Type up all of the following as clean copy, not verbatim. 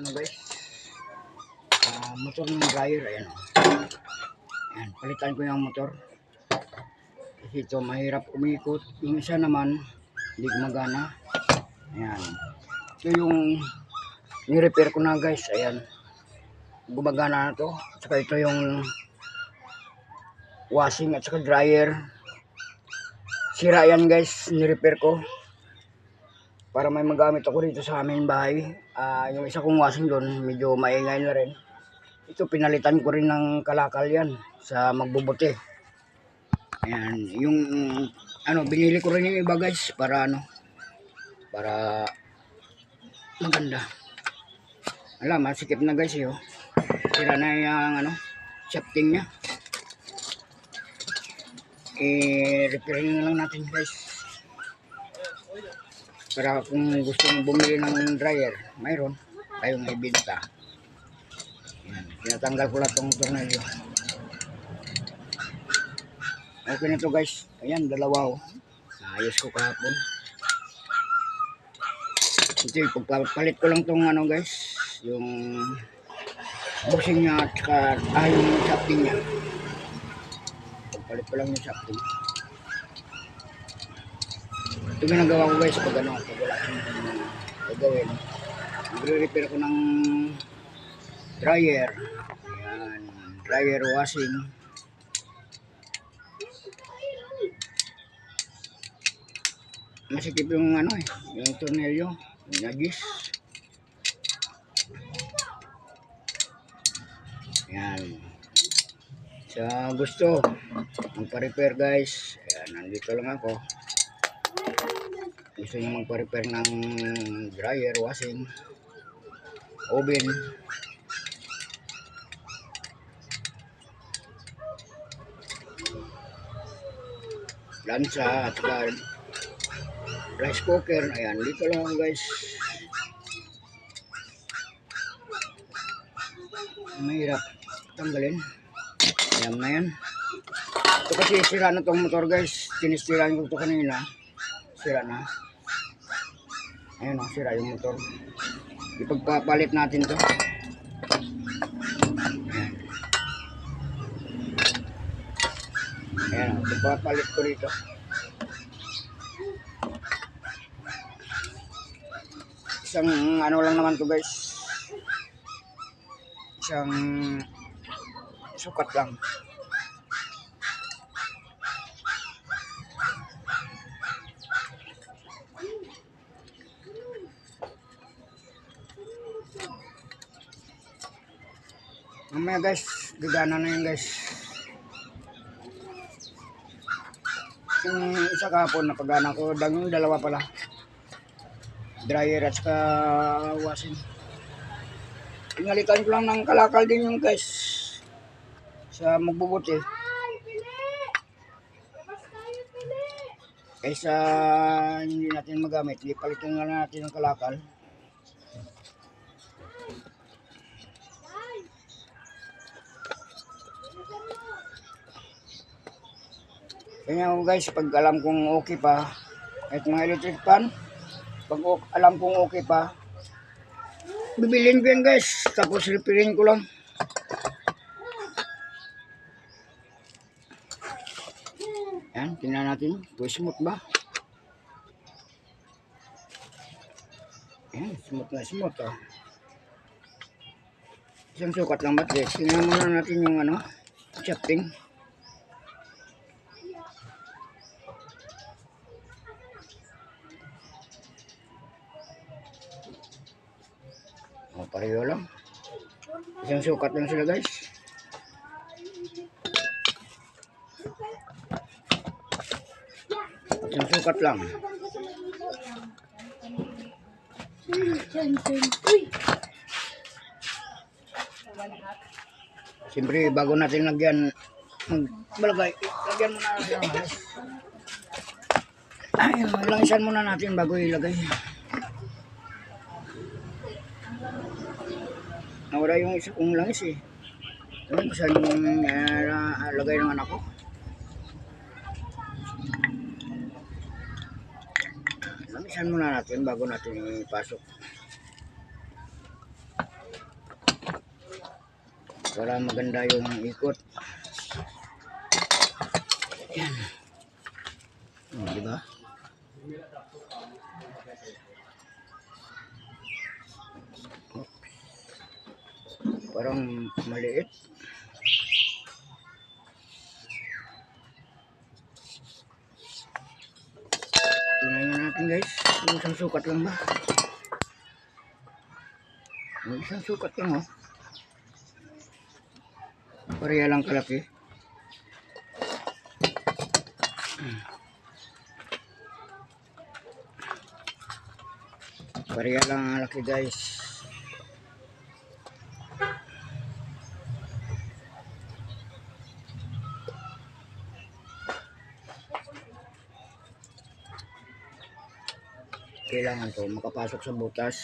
ano guys, motor ng dryer. Ayan o. Ayan, palitan ko yung motor. Kasi ito mahirap umikot. Yung isa naman, hindi gumagana. Ayan. Ito yung ni-repair ko na guys. Ayan. Gumagana na to. At saka ito yung washing at saka dryer. Sira yan guys. Ni-repair ko. Para may magamit ako dito sa aming bahay. Yung isa kong washing doon, medyo maingay na rin. Ito pinalitan ko rin ng kalakal yan sa magbubuti. Ayan, yung binili ko rin yung iba guys para para maganda. Alam, masikip na guys yun. Sira na yung shafting nya. Repairing na lang natin guys. Para kung gusto mong bumili ng dryer, mayroon tayong ibenta. Ayan, tinatanggal ko lang itong tornilyo. Okay na ito guys. Ayan, dalawa o. Ayos ko kahapon. Ito yung pagpapalit ko lang itong guys. Yung bushing nya at saka yung shafting nya. Pagpalit ko lang yung shafting. Ito ginagawa ko guys pag pag wala akong gagawin. Magre-repair ko ng dryer. Ayan, dryer washing. Masikip yung yung tornilyo, yung nagis. Ayan. Sa gusto magpa-repair guys, ayan, nandito lang ako. Gusto nyo magpa-repair ng dryer, washing, oven, lansa at saka rice cooker. Ayan, dito lang ako guys. Mahirap tanggalin. Ayan na yan. Ito kasi sira na tong motor guys. Tinistiraan ko ito kanina. Sira na. Ayan o, sira yung motor. Ipagpapalit natin to. Ayan. Ayan o, ipagpapalit ko rito. Isang lang naman to guys. Isang sukat lang. Mamaya guys, gagana na yun guys. Yung isa kahapon napagana ko, yung dalawa pala. Dryer at saka washing. Pinalitan ko lang ng kalakal din yung guys. Sa magbubuti. Kaysa hindi natin magamit, ipalitan na natin ng kalakal. Kanya ko guys, pag alam kong okay pa, kahit mga electric fan, pag alam kong okay pa, bibilin ko yan guys, tapos repairin ko lang. Yan, tingnan natin, kung smooth ba. Yan, smooth na smooth oh. Isang sukat lang ba guys, tingnan muna natin yung shafting. Pareho lang. Isang sukat lang sila guys. Isang sukat lang. Siyempre bago natin lagyan magbalagay, lagyan muna natin guys. Ay, langisan muna natin bago ilagay. Nawala yung isa kong langis eh. Ano ba saan yung lagay ng anak ko? Langisan muna natin bago natin ipasok. para maganda yung ikot. Yan. Diba? Parang maliit. Tingnan natin guys, yung isang sukat lang ba? Yung isang sukat lang oh. Pareha lang kalaki. Pareha lang ang laki guys. Kailangan to makapasok sa butas.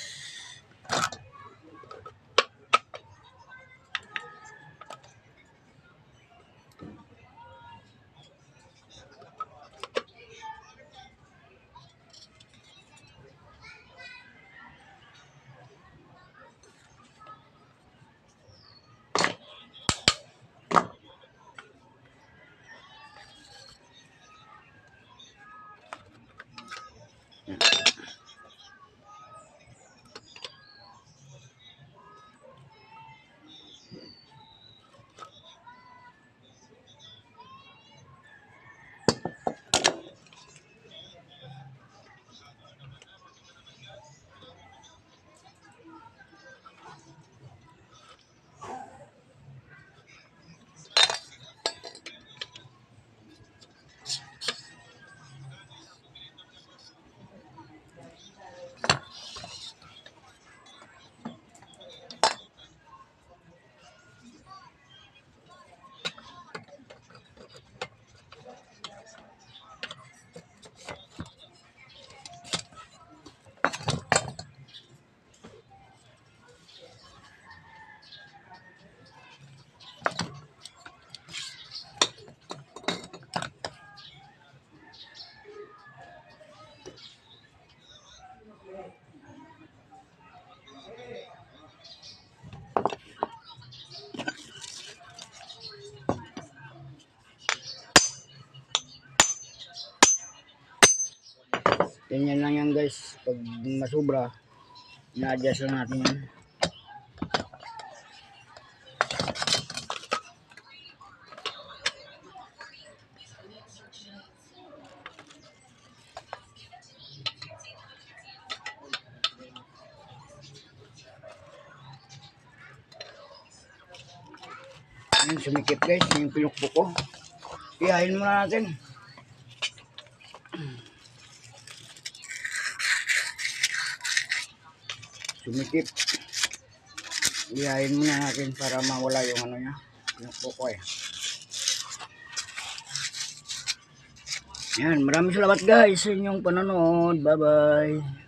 Ganyan lang yan guys. Pag masobra, ina-adjust lang natin yan. Ayan, sumikip guys, yung pinukpok ko. Iyahin muna natin. Sumikip. Iyahin muna natin para mawala yung ano niya. Pinukpok ko eh. Ayan, maraming salamat guys sa inyong panonood. Bye bye.